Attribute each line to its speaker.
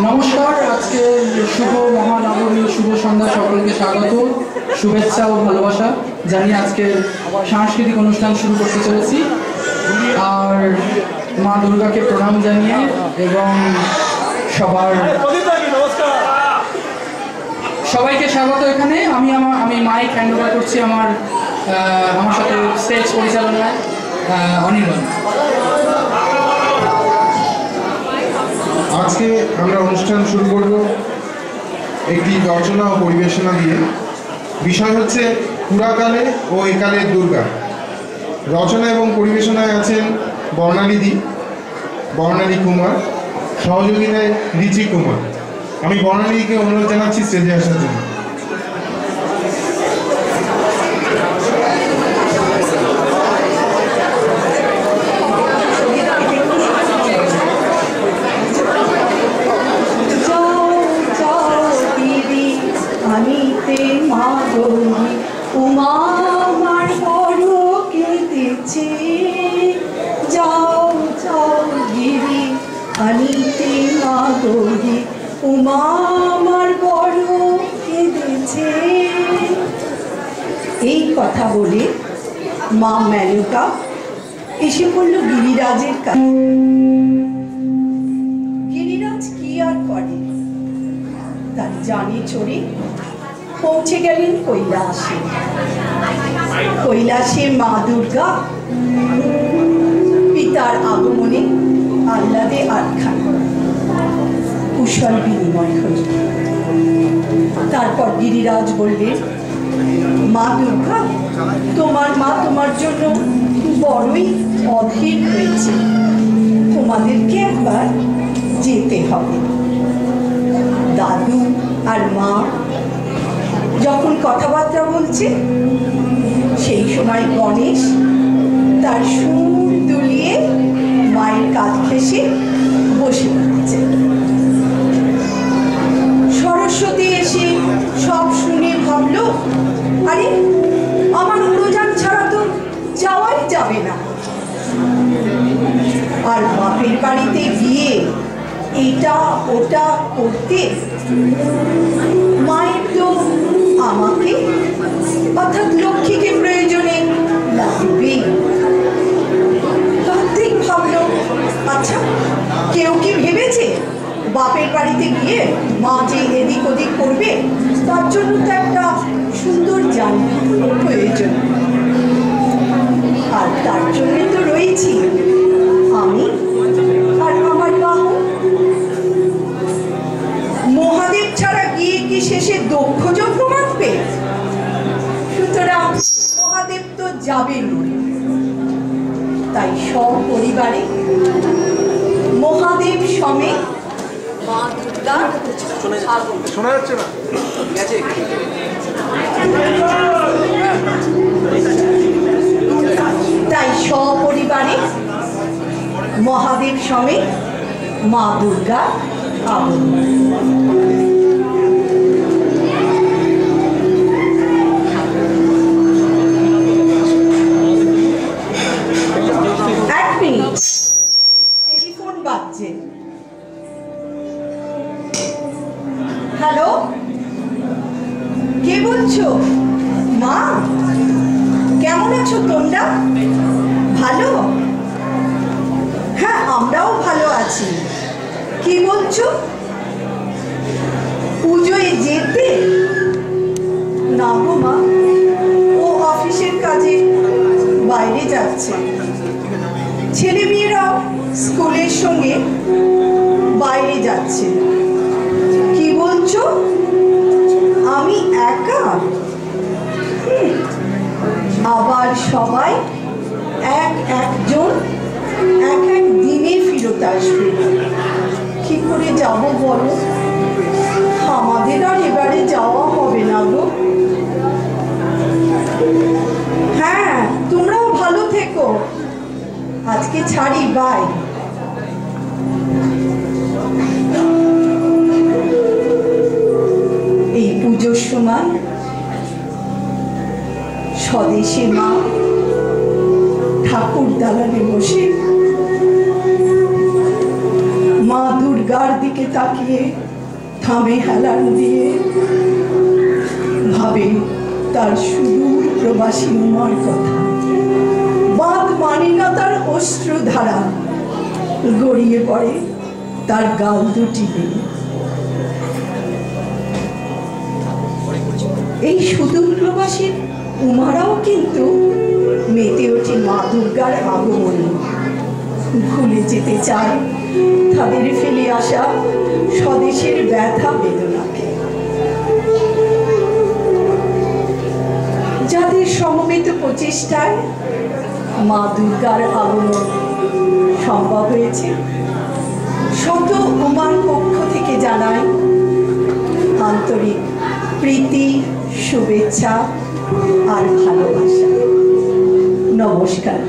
Speaker 1: নমস্কার, আজকে শুভ মহানবমী, শুভ সন্ধ্যা, সকলকে স্বাগত, শুভেচ্ছা ও ভালোবাসা জানিয়ে আজকে সাংস্কৃতিক অনুষ্ঠান শুরু করতে চলেছি। আর মা দুর্গাকে প্রণাম জানিয়ে এবং সবাইকে স্বাগত এখানে। আমি মাইক হ্যান্ড ওভার করছি আমার সাথে স্টেজ পরিচালনায় অনির্বাণ।
Speaker 2: আজকে আমরা অনুষ্ঠান শুরু করব একটি রচনা ও পরিবেশনা দিয়ে। বিষয় হচ্ছে পুরাকালে ও একালের দুর্গা। রচনা এবং পরিবেশনায় আছেন বর্ণালী কুমার, সহযোগিতায় রিচি কুমার। আমি বর্ণালীকে অনুরোধ জানাচ্ছি স্টেজে আসার জন্য।
Speaker 3: এই কথা বলে মা মেনকা এসে পড়ল গিরিরাজের কাছে। গিরিরাজ কি আর করে, তার জানে চড়ে পৌঁছে গেলেন কৈলাসে। কৈলাসে মা দুর্গা পিতার আগমনে আহ্লাদে আখ্যান কুশল বিনিময় হল। তারপর গিরিরাজ বললেন, মা দুর্গা, তোমার মা তোমার জন্য বড়ই অধীর হয়েছে, তোমাদেরকে একবার যেতে হবে। দাদু আর মা যখন কথাবার্তা বলছে, সেই সময় গণেশ তার সুর দুলিয়ে মায়ের কাঁধ ঘেঁষে বসে পড়েছে। সরস্বতী এসে সব শুনে ভাবলো, আরে আমার উড়োজান ছাড়া তো যাওয়াই যাবে না। আর বাপের বাড়িতে গিয়ে এটা ওটা করতে মায়ের তো আমাকে অর্থাৎ লক্ষ্মীকে প্রয়োজনে লাগবে। তাতেই ভাবলো, আচ্ছা কেউ কি ভেবেছে বাপের বাড়িতে গিয়ে মা যে এদিক ওদিক করবে, তার জন্য তো একটা সুন্দর যানবাহন প্রয়োজন। আর তার জন্যই তো রয়েছি আমি আর আমার বাহন। মহাদেব ছাড়া গিয়ে কি শেষে দক্ষ যজ্ঞ মানবে? সুতরাং মহাদেব তো যাবেন, তাই সপরিবারে মহাদেব সমেত মা দুর্গার
Speaker 2: শোনা যাচ্ছে না?
Speaker 3: তাই সপরিবারে মহাদেব সমেত মা দুর্গা আগমন। এক মিনিট, টেলিফোন বাজছে। হ্যালো, কে বলছো? মা, কেমন আছো তোমরা? ভালো? হ্যাঁ, আমরাও ভালো আছি। কি বলছো? পুজোয় যেতে? না গো মা, ও অফিসের কাজে বাইরে যাচ্ছে। ছেলে মেয়েরাও স্কুলের সঙ্গে বাইরে যাচ্ছে। কি বলছো? আমি একা? আবার সবাই একজন এক দিনে ফিরত আসবে। কি করে যাব বলো? আমাদের আর এবারে যাওয়া হবে না গো। হ্যাঁ, তোমরাও ভালো থেকো। আজকে ছাড়ি, বাই। এই পুজোর সময় স্বদেশে মা ঠাকুর দালানে বসে মা দুর্গার দিকে তাকিয়ে থামে হেলান দিয়ে, ভাবে তার সুদূর প্রবাসী উমার কথা। বাদ মানে না তার অশ্রুধারা, গড়িয়ে পড়ে তার গাল দুটি বেয়ে। এই সুদূর প্রবাসীর উমারাও কিন্তু মেতে ওঠে মা দুর্গার আগমনে। ভুলে যেতে চায় তাদের ফেলে আসা স্বদেশের ব্যথা বেদনাকে। যাদের সমবেত প্রচেষ্টায় মা দুর্গার আগমন সম্ভব হয়েছে, শত উমার পক্ষ থেকে জানাই আন্তরিক প্রীতি, শুভেচ্ছা আর ভালোবাসা। নমস্কার।